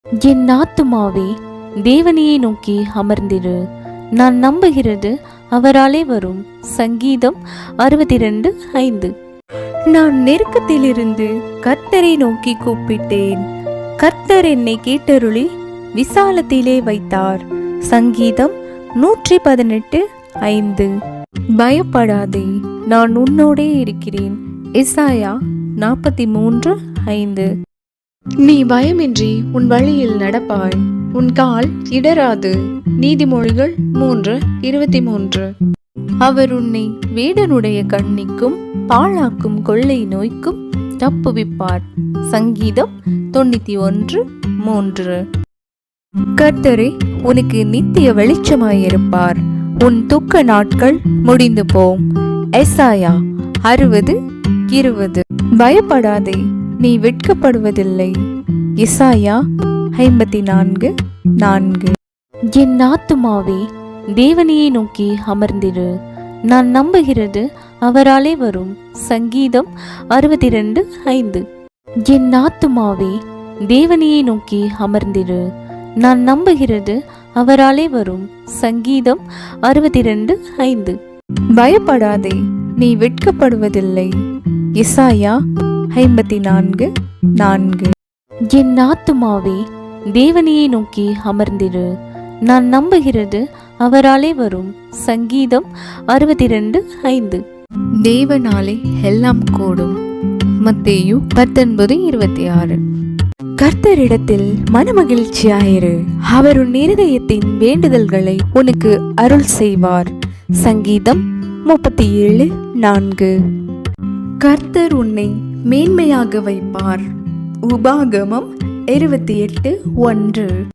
என் ஆத்துமாவே தேவனையே நோக்கி அமர்ந்திரு. நான் நம்புகிறது அவராலே வரும். சங்கீதம் 62:5. நான் நெருக்கத்திலிருந்து கர்த்தரை நோக்கி கூப்பிட்டேன். கர்த்தர் என்னை கேட்டருளி விசாலத்திலே வைத்தார். சங்கீதம் 118:5. பயப்படாதே, நான் உன்னோடே இருக்கிறேன். எசாயா 43:5. நீ பயமின்றி உன் வழியில் நடப்பாய், உன் கால் இடராது. நீதிமொழிகள் 3:23. அவர் உன்னை வேடனுடைய கண்ணிக்கும் பாழாக்கும் கொள்ளை நோய்க்கும் தப்புவிப்பார். சங்கீதம் 91:3. கர்த்தரே உனக்கு நித்திய வெளிச்சமாயிருப்பார். உன் துக்க நாட்கள் முடிந்து போம். எசாயா 60:20. பயப்படாதே, நீ வெட்கப்படுவதில்லை. எசாயா 54:4. என் ஆத்துமாவே தேவனையே நோக்கி அமர்ந்திரு. நான் நம்புகிறது அவராலே வரும். சங்கீதம் 62:5. என் ஆத்துமாவே தேவனையே நோக்கி அமர்ந்திரு. நான் நம்புகிறது அவராலே வரும். சங்கீதம் 62:5. பயப்படாதே, நீ வெட்கப்படுவதில்லை. எசாயா 54:4. என் ஆத்துமாவே தேவனையே நோக்கி அமர்ந்திரு. நான் நம்புகிறது அவராலே வரும். சங்கீதம் 62:5. தேவனாலே எல்லாம் கூடும். மத்தேயு 19:26. கர்த்தரிடத்தில் மனமகிழ்ச்சியாயிரு, அவர் உன் இருதயத்தின் வேண்டுதல்களை உனக்கு அருள் செய்வார். சங்கீதம் 37:4. கர்த்தர் உன்னை மேன்மையாக வைப்பார். உபாகமம் 28:1.